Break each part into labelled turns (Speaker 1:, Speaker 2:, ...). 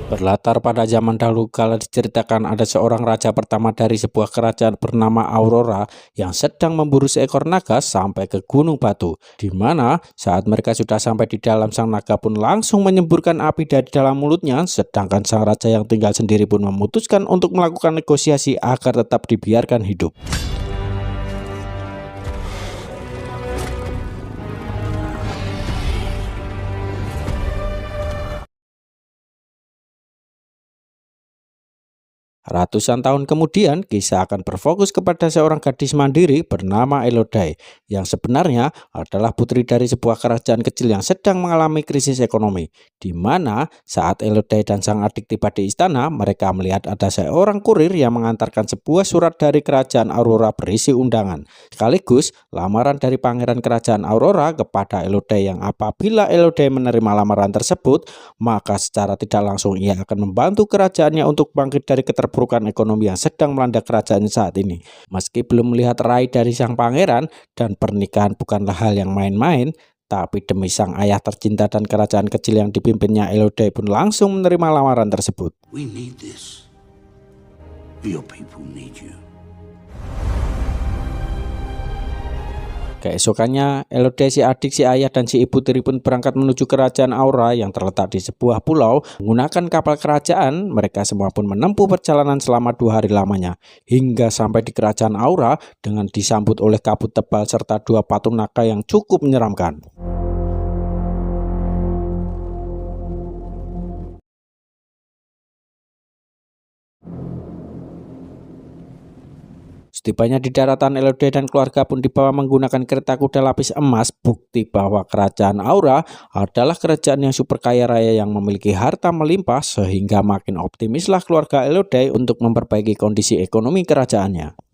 Speaker 1: Berlatar pada zaman dahulu kala diceritakan ada seorang raja pertama dari sebuah kerajaan bernama Aurora yang sedang memburu seekor naga sampai ke Gunung Batu, di mana saat mereka sudah sampai di dalam, sang naga pun langsung menyemburkan api dari dalam mulutnya, sedangkan sang raja yang tinggal sendiri pun memutuskan untuk melakukan negosiasi agar tetap dibiarkan hidup. Ratusan tahun kemudian, kisah akan berfokus kepada seorang gadis mandiri bernama Elodie, yang sebenarnya adalah putri dari sebuah kerajaan kecil yang sedang mengalami krisis ekonomi. Di mana saat Elodie dan sang adik tiba di istana, mereka melihat ada seorang kurir yang mengantarkan sebuah surat dari kerajaan Aurora berisi undangan, sekaligus lamaran dari pangeran kerajaan Aurora kepada Elodie, yang apabila Elodie menerima lamaran tersebut, maka secara tidak langsung ia akan membantu kerajaannya untuk bangkit dari keterpurukan ekonomi yang sedang melanda kerajaan saat ini. Meski belum melihat rai dari sang pangeran, dan pernikahan bukanlah hal yang main-main, tapi demi sang ayah tercinta dan kerajaan kecil yang dipimpinnya, Elodie pun langsung menerima lamaran tersebut.
Speaker 2: We need this. Your people need you.
Speaker 1: Keesokannya, Elodie, si adik, si ayah, dan si ibu tiri pun berangkat menuju kerajaan Aura yang terletak di sebuah pulau. Menggunakan kapal kerajaan, mereka semua pun menempuh perjalanan selama 2 hari lamanya, hingga sampai di kerajaan Aura dengan disambut oleh kabut tebal serta 2 patung naga yang cukup menyeramkan. Setibanya di daratan, Elodie dan keluarga pun dibawa menggunakan kereta kuda lapis emas, bukti bahwa kerajaan Aura adalah kerajaan yang super kaya raya yang memiliki harta melimpah, sehingga makin optimislah keluarga Elodie untuk memperbaiki kondisi ekonomi kerajaannya.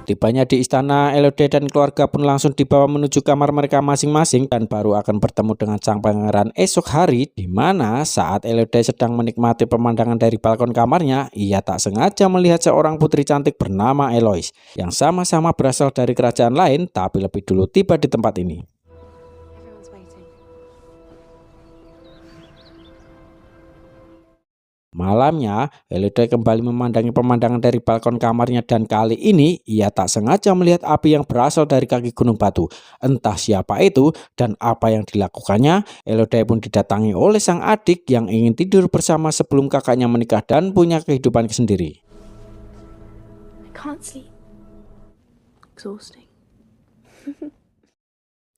Speaker 1: Setibanya di istana, Elodie dan keluarga pun langsung dibawa menuju kamar mereka masing-masing dan baru akan bertemu dengan sang pangeran esok hari, di mana saat Elodie sedang menikmati pemandangan dari balkon kamarnya, ia tak sengaja melihat seorang putri cantik bernama Eloise yang sama-sama berasal dari kerajaan lain tapi lebih dulu tiba di tempat ini. Malamnya, Elodie kembali memandangi pemandangan dari balkon kamarnya, dan kali ini ia tak sengaja melihat api yang berasal dari kaki Gunung Batu. Entah siapa itu dan apa yang dilakukannya, Elodie pun didatangi oleh sang adik yang ingin tidur bersama sebelum kakaknya menikah dan punya kehidupan sendiri.
Speaker 3: I can't sleep. Exhausting.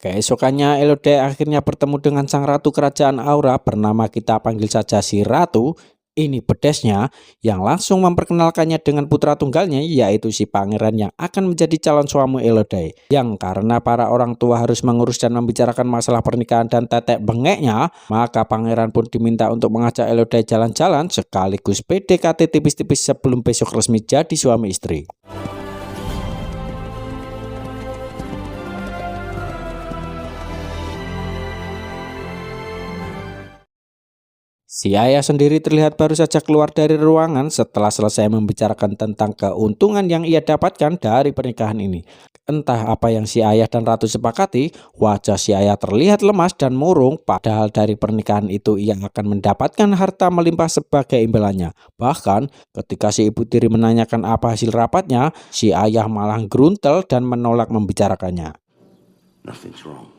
Speaker 1: Keesokannya, Elodie akhirnya bertemu dengan sang ratu kerajaan Aura bernama, kita panggil saja si Ratu. Ini pedesnya, yang langsung memperkenalkannya dengan putra tunggalnya, yaitu si pangeran yang akan menjadi calon suami Elodie. Yang karena para orang tua harus mengurus dan membicarakan masalah pernikahan dan tetek bengeknya, maka pangeran pun diminta untuk mengajak Elodie jalan-jalan sekaligus PDKT tipis-tipis sebelum besok resmi jadi suami istri. Si ayah sendiri terlihat baru saja keluar dari ruangan setelah selesai membicarakan tentang keuntungan yang ia dapatkan dari pernikahan ini. Entah apa yang si ayah dan ratu sepakati, wajah si ayah terlihat lemas dan murung, padahal dari pernikahan itu ia akan mendapatkan harta melimpah sebagai imbalannya. Bahkan ketika si ibu tiri menanyakan apa hasil rapatnya, si ayah malah gruntel dan menolak membicarakannya.
Speaker 2: Nothing's wrong.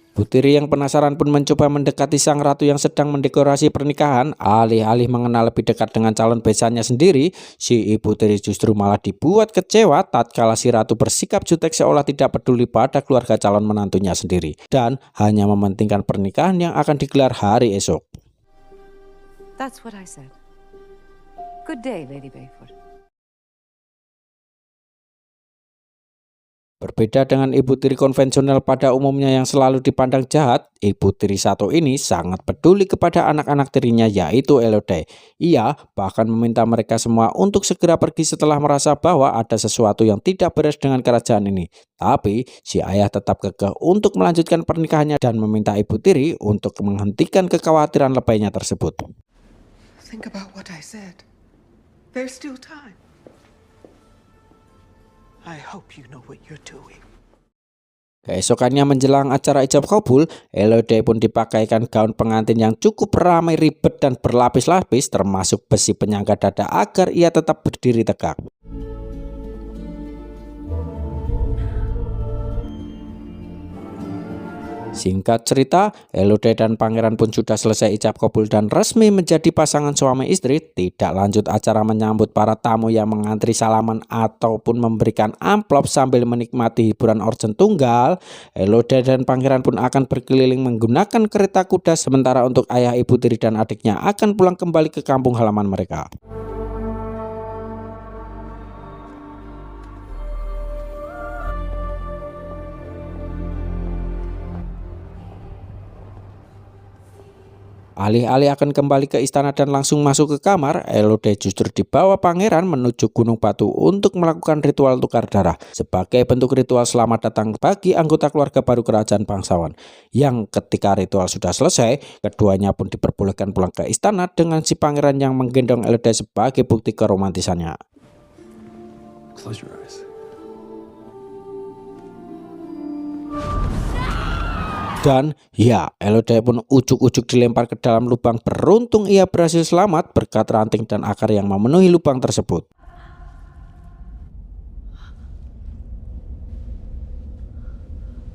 Speaker 1: Putri yang penasaran pun mencoba mendekati sang ratu yang sedang mendekorasi pernikahan. Alih-alih mengenal lebih dekat dengan calon besannya sendiri, si ibu tiri justru malah dibuat kecewa tatkala si ratu bersikap jutek seolah tidak peduli pada keluarga calon menantunya sendiri dan hanya mementingkan pernikahan yang akan digelar hari esok.
Speaker 4: That's what I said. Good day, Lady Bayford.
Speaker 1: Berbeda dengan ibu tiri konvensional pada umumnya yang selalu dipandang jahat, ibu tiri satu ini sangat peduli kepada anak-anak tirinya, yaitu Elodie. Ia bahkan meminta mereka semua untuk segera pergi setelah merasa bahwa ada sesuatu yang tidak beres dengan kerajaan ini. Tapi si ayah tetap kekeh untuk melanjutkan pernikahannya dan meminta ibu tiri untuk menghentikan kekhawatiran lebaynya tersebut.
Speaker 5: Think about what I said. There's still time. I hope you know what you're doing.
Speaker 1: Keesokannya menjelang acara ijab kabul, Elodie pun dipakaikan gaun pengantin yang cukup ramai, ribet dan berlapis-lapis termasuk besi penyangga dada agar ia tetap berdiri tegak. Singkat cerita, Elodie dan pangeran pun sudah selesai ijab kabul dan resmi menjadi pasangan suami istri. Tidak lanjut acara menyambut para tamu yang mengantri salaman ataupun memberikan amplop sambil menikmati hiburan orjen tunggal. Elodie dan pangeran pun akan berkeliling menggunakan kereta kuda, sementara untuk ayah, ibu tiri dan adiknya akan pulang kembali ke kampung halaman mereka. Alih-alih akan kembali ke istana dan langsung masuk ke kamar, Elodie justru dibawa pangeran menuju Gunung Batu untuk melakukan ritual tukar darah sebagai bentuk ritual selamat datang bagi anggota keluarga baru kerajaan bangsawan. Yang ketika ritual sudah selesai, keduanya pun diperbolehkan pulang ke istana dengan si pangeran yang menggendong Elodie sebagai bukti keromantisannya.
Speaker 2: Close your eyes.
Speaker 1: Dan ya, Elodie pun ujuk-ujuk dilempar ke dalam lubang. Beruntung ia berhasil selamat berkat ranting dan akar yang memenuhi lubang tersebut.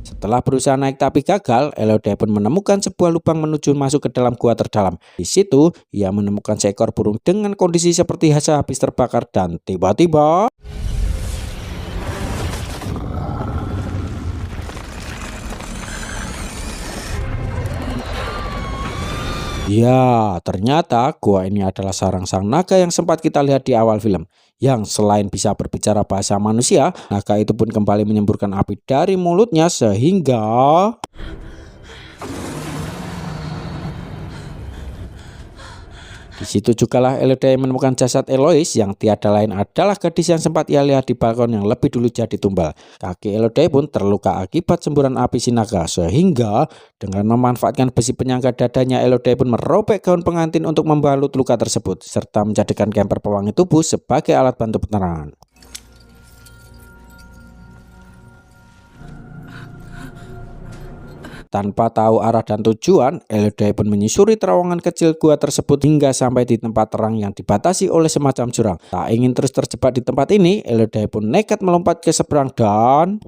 Speaker 1: Setelah berusaha naik tapi gagal, Elodie pun menemukan sebuah lubang menuju masuk ke dalam gua terdalam. Di situ, ia menemukan seekor burung dengan kondisi seperti habis terbakar dan tiba-tiba ya, ternyata gua ini adalah sarang sang naga yang sempat kita lihat di awal film. Yang selain bisa berbicara bahasa manusia, naga itu pun kembali menyemburkan api dari mulutnya sehingga di situ jugalah Elodie menemukan jasad Eloise yang tiada lain adalah gadis yang sempat ia lihat di balkon yang lebih dulu jadi tumbal. Kaki Elodie pun terluka akibat semburan api si naga, sehingga dengan memanfaatkan besi penyangga dadanya, Elodie pun merobek gaun pengantin untuk membalut luka tersebut serta menjadikan kemper pewangi tubuh sebagai alat bantu penerangan. Tanpa tahu arah dan tujuan, Elodie pun menyusuri terowongan kecil gua tersebut hingga sampai di tempat terang yang dibatasi oleh semacam jurang. Tak ingin terus terjebak di tempat ini, Elodie pun nekat melompat ke seberang dan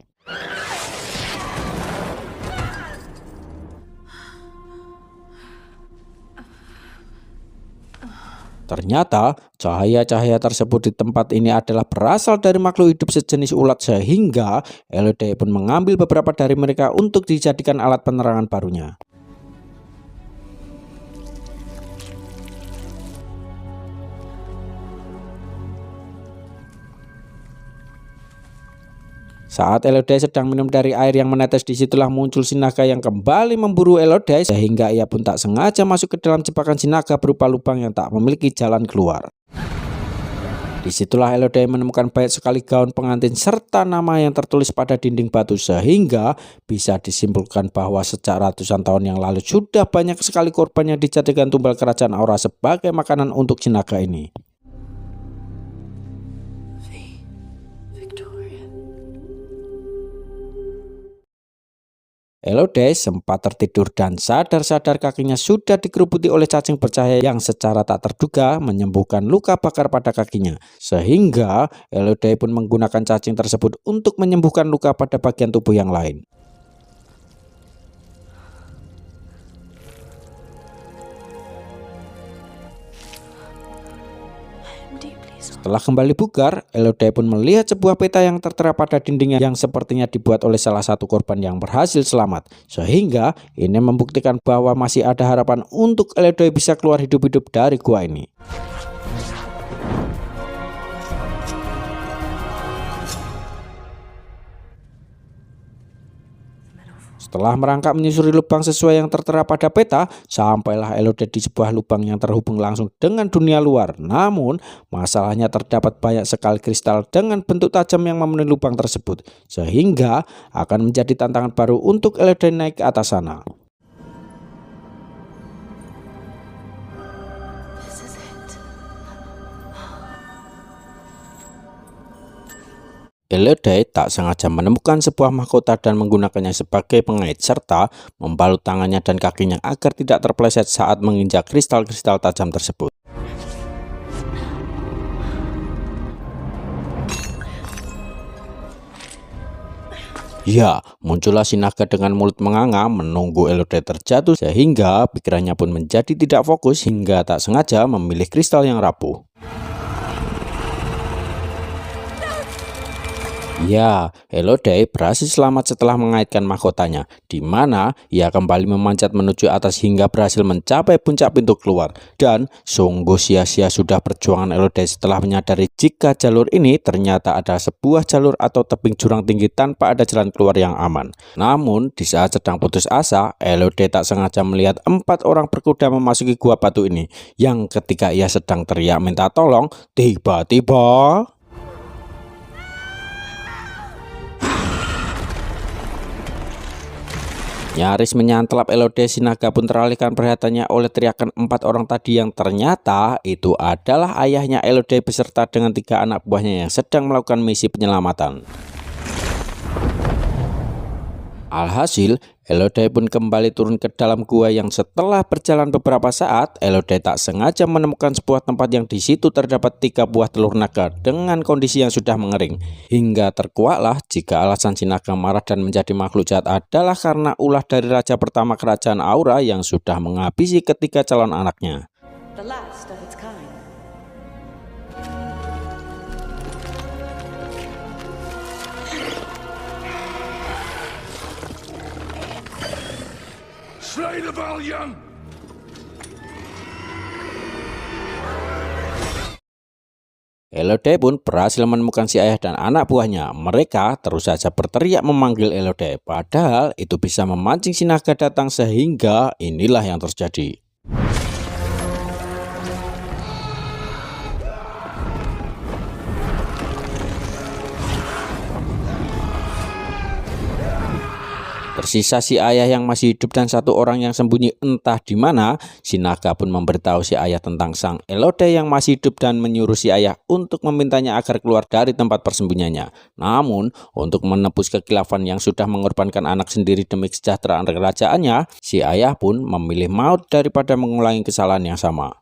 Speaker 1: ternyata cahaya-cahaya tersebut di tempat ini adalah berasal dari makhluk hidup sejenis ulat, sehingga Elodie pun mengambil beberapa dari mereka untuk dijadikan alat penerangan barunya. Saat Elodie sedang minum dari air yang menetes, disitulah muncul si naga yang kembali memburu Elodie, sehingga ia pun tak sengaja masuk ke dalam jebakan si naga berupa lubang yang tak memiliki jalan keluar. Disitulah Elodie menemukan banyak sekali gaun pengantin serta nama yang tertulis pada dinding batu, sehingga bisa disimpulkan bahwa sejak ratusan tahun yang lalu sudah banyak sekali korban yang dijadikan tumbal kerajaan Aura sebagai makanan untuk si naga ini. Elodie sempat tertidur dan sadar-sadar kakinya sudah dikerubuti oleh cacing bercahaya yang secara tak terduga menyembuhkan luka bakar pada kakinya. Sehingga Elodie pun menggunakan cacing tersebut untuk menyembuhkan luka pada bagian tubuh yang lain. Setelah kembali bugar, Elodie pun melihat sebuah peta yang tertera pada dindingnya yang sepertinya dibuat oleh salah satu korban yang berhasil selamat. Sehingga ini membuktikan bahwa masih ada harapan untuk Elodie bisa keluar hidup-hidup dari gua ini. Setelah merangkak menyusuri lubang sesuai yang tertera pada peta, sampailah Elodie di sebuah lubang yang terhubung langsung dengan dunia luar. Namun, masalahnya terdapat banyak sekali kristal dengan bentuk tajam yang memenuhi lubang tersebut, sehingga akan menjadi tantangan baru untuk Elodie naik ke atas sana. Elodie tak sengaja menemukan sebuah mahkota dan menggunakannya sebagai pengait serta membalut tangannya dan kakinya agar tidak terpeleset saat menginjak kristal-kristal tajam tersebut. Ya, muncullah si naga dengan mulut menganga menunggu Elodie terjatuh sehingga pikirannya pun menjadi tidak fokus hingga tak sengaja memilih kristal yang rapuh. Ya, Elodie berhasil selamat setelah mengaitkan mahkotanya, di mana ia kembali memanjat menuju atas hingga berhasil mencapai puncak pintu keluar. Dan sungguh sia-sia sudah perjuangan Elodie setelah menyadari jika jalur ini ternyata ada sebuah jalur atau tebing jurang tinggi tanpa ada jalan keluar yang aman. Namun, di saat sedang putus asa, Elodie tak sengaja melihat 4 orang berkuda memasuki gua batu ini, yang ketika ia sedang teriak minta tolong, tiba-tiba nyaris menyantelap Elodie. Si naga pun teralihkan perhatiannya oleh teriakan 4 orang tadi yang ternyata itu adalah ayahnya Elodie beserta dengan 3 anak buahnya yang sedang melakukan misi penyelamatan. Alhasil, Elodie pun kembali turun ke dalam gua yang setelah berjalan beberapa saat, Elodie tak sengaja menemukan sebuah tempat yang di situ terdapat 3 buah telur naga dengan kondisi yang sudah mengering. Hingga terkuaklah jika alasan si naga marah dan menjadi makhluk jahat adalah karena ulah dari raja pertama kerajaan Aura yang sudah menghabisi ketiga calon anaknya.
Speaker 4: The last of its kind.
Speaker 2: Slay the Valiant!
Speaker 1: Elodie pun berhasil menemukan si ayah dan anak buahnya. Mereka terus saja berteriak memanggil Elodie, padahal itu bisa memancing si naga datang sehingga inilah yang terjadi. Tersisa si ayah yang masih hidup dan 1 orang yang sembunyi entah di mana. Si naga pun memberitahu si ayah tentang sang Elodie yang masih hidup dan menyuruh si ayah untuk memintanya agar keluar dari tempat persembunyiannya. Namun, untuk menebus kekhilafan yang sudah mengorbankan anak sendiri demi kesejahteraan kerajaannya, si ayah pun memilih maut daripada mengulangi kesalahan yang sama.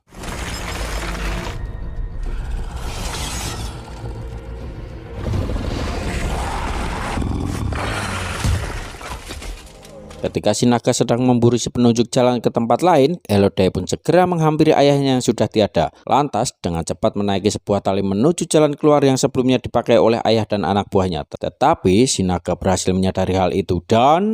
Speaker 1: Ketika si naga sedang memburu si penunjuk jalan ke tempat lain, Elodie pun segera menghampiri ayahnya yang sudah tiada. Lantas dengan cepat menaiki sebuah tali menuju jalan keluar yang sebelumnya dipakai oleh ayah dan anak buahnya. Tetapi si naga berhasil menyadari hal itu dan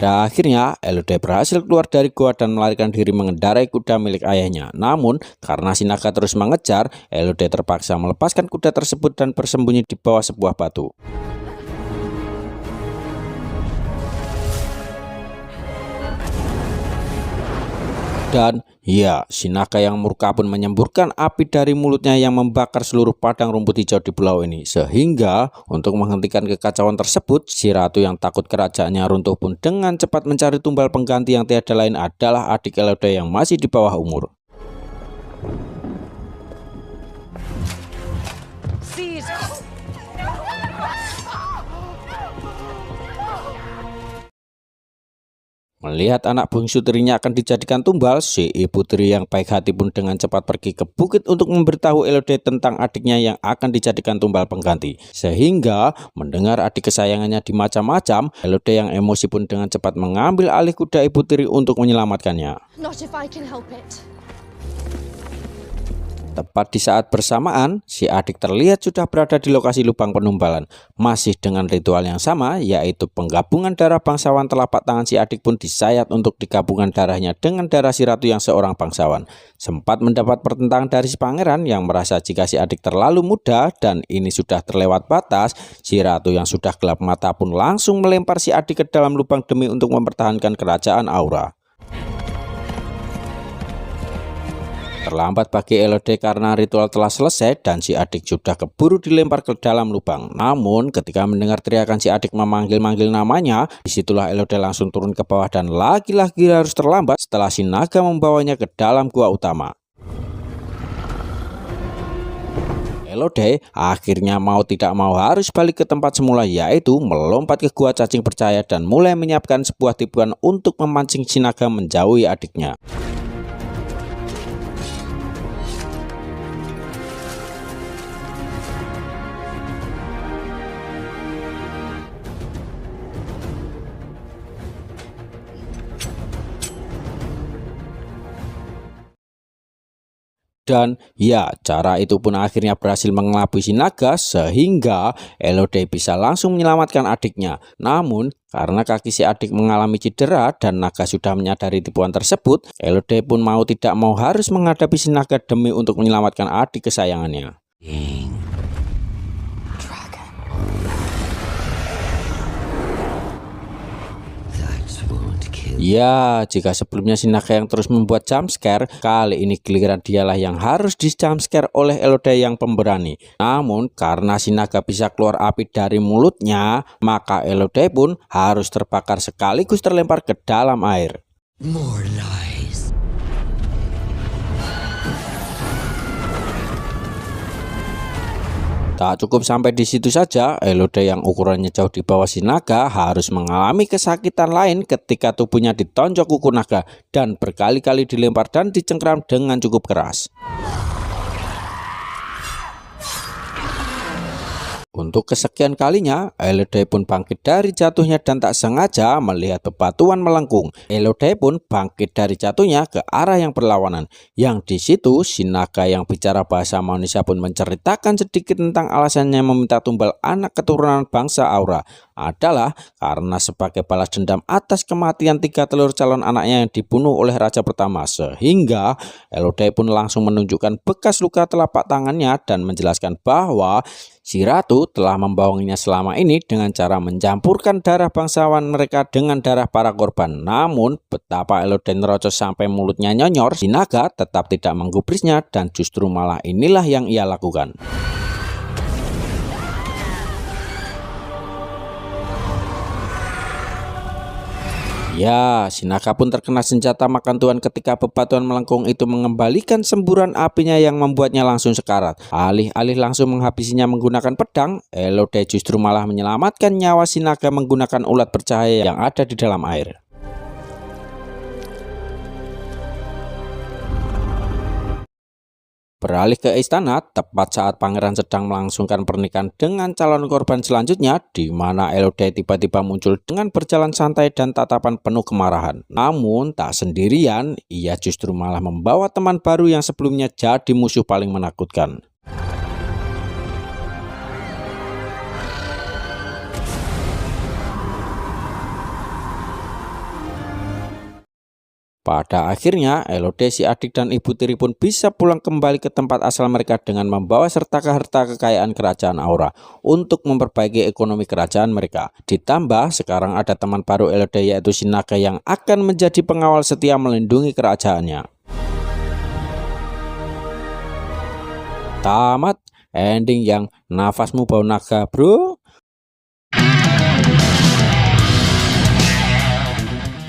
Speaker 1: akhirnya Elodie berhasil keluar dari gua dan melarikan diri mengendarai kuda milik ayahnya. Namun karena si naga terus mengejar, Elodie terpaksa melepaskan kuda tersebut dan bersembunyi di bawah sebuah batu. Dan ya, si naga yang murka pun menyemburkan api dari mulutnya yang membakar seluruh padang rumput hijau di pulau ini. Sehingga untuk menghentikan kekacauan tersebut, si ratu yang takut kerajaannya runtuh pun dengan cepat mencari tumbal pengganti yang tiada lain adalah adik Elodie yang masih di bawah umur. Melihat anak bungsu tirinya akan dijadikan tumbal, si ibu tiri yang baik hati pun dengan cepat pergi ke bukit untuk memberitahu Elodie tentang adiknya yang akan dijadikan tumbal pengganti. Sehingga mendengar adik kesayangannya dimacam-macam, Elodie yang emosi pun dengan cepat mengambil alih kuda ibu tiri untuk menyelamatkannya.
Speaker 3: Not if I can help it.
Speaker 1: Tepat di saat bersamaan, si adik terlihat sudah berada di lokasi lubang penumbalan. Masih dengan ritual yang sama, yaitu penggabungan darah bangsawan. Telapak tangan si adik pun disayat untuk digabungkan darahnya dengan darah si ratu yang seorang bangsawan. Sempat mendapat pertentangan dari si pangeran yang merasa jika si adik terlalu muda dan ini sudah terlewat batas, si ratu yang sudah gelap mata pun langsung melempar si adik ke dalam lubang demi untuk mempertahankan kerajaan Aura. Terlambat bagi Elodie karena ritual telah selesai dan si adik sudah keburu dilempar ke dalam lubang. Namun ketika mendengar teriakan si adik memanggil-manggil namanya, disitulah Elodie langsung turun ke bawah dan lagi-lagi harus terlambat setelah si naga membawanya ke dalam gua utama. Elodie akhirnya mau tidak mau harus balik ke tempat semula, yaitu melompat ke gua cacing percaya dan mulai menyiapkan sebuah tipuan untuk memancing si naga menjauhi adiknya. Dan ya, cara itu pun akhirnya berhasil mengelabui si naga sehingga Elodie bisa langsung menyelamatkan adiknya. Namun karena kaki si adik mengalami cedera dan naga sudah menyadari tipuan tersebut, Elodie pun mau tidak mau harus menghadapi si naga demi untuk menyelamatkan adik kesayangannya. Ya, jika sebelumnya si naga yang terus membuat jumpscare, kali ini giliran dialah yang harus di jumpscare oleh Elodie yang pemberani. Namun karena si naga bisa keluar api dari mulutnya, maka Elodie pun harus terbakar sekaligus terlempar ke dalam air.
Speaker 2: More lies.
Speaker 1: Tak cukup sampai di situ saja, Elodie yang ukurannya jauh di bawah si naga harus mengalami kesakitan lain ketika tubuhnya ditonjok kuku naga dan berkali-kali dilempar dan dicengkram dengan cukup keras. Untuk kesekian kalinya, Elodie pun bangkit dari jatuhnya dan tak sengaja melihat bebatuan melengkung. Elodie pun bangkit dari jatuhnya ke arah yang berlawanan. Yang di situ, si naga yang bicara bahasa manusia pun menceritakan sedikit tentang alasannya meminta tumbal anak keturunan bangsa Aura. Adalah karena sebagai balas dendam atas kematian 3 telur calon anaknya yang dibunuh oleh raja pertama. Sehingga Elodie pun langsung menunjukkan bekas luka telapak tangannya dan menjelaskan bahwa si ratu telah membohonginya selama ini dengan cara mencampurkan darah bangsawan mereka dengan darah para korban. Namun betapa Elodie nerocos sampai mulutnya nyonyor, si naga tetap tidak menggubrisnya dan justru malah inilah yang ia lakukan. Ya, si naga pun terkena senjata makan tuan ketika bebatuan melengkung itu mengembalikan semburan apinya yang membuatnya langsung sekarat. Alih-alih langsung menghabisinya menggunakan pedang, Elodie justru malah menyelamatkan nyawa si naga menggunakan ulat bercahaya yang ada di dalam air. Beralih ke istana, tepat saat pangeran sedang melangsungkan pernikahan dengan calon korban selanjutnya, di mana Elodie tiba-tiba muncul dengan berjalan santai dan tatapan penuh kemarahan. Namun tak sendirian, ia justru malah membawa teman baru yang sebelumnya jadi musuh paling menakutkan. Pada akhirnya, Elodie, si adik dan ibu tiri pun bisa pulang kembali ke tempat asal mereka dengan membawa serta harta kekayaan kerajaan Aura untuk memperbaiki ekonomi kerajaan mereka. Ditambah sekarang ada teman baru Elodie, yaitu si naga yang akan menjadi pengawal setia melindungi kerajaannya. Tamat, ending yang nafasmu bau naga, bro.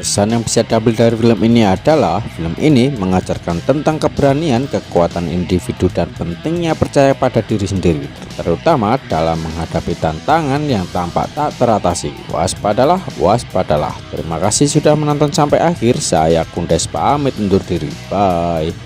Speaker 1: Pesan yang bisa diambil dari film ini adalah film ini mengajarkan tentang keberanian, kekuatan individu dan pentingnya percaya pada diri sendiri, terutama dalam menghadapi tantangan yang tampak tak teratasi. Waspadalah, waspadalah. Terima kasih sudah menonton sampai akhir. Saya Kundes pamit undur diri. Bye.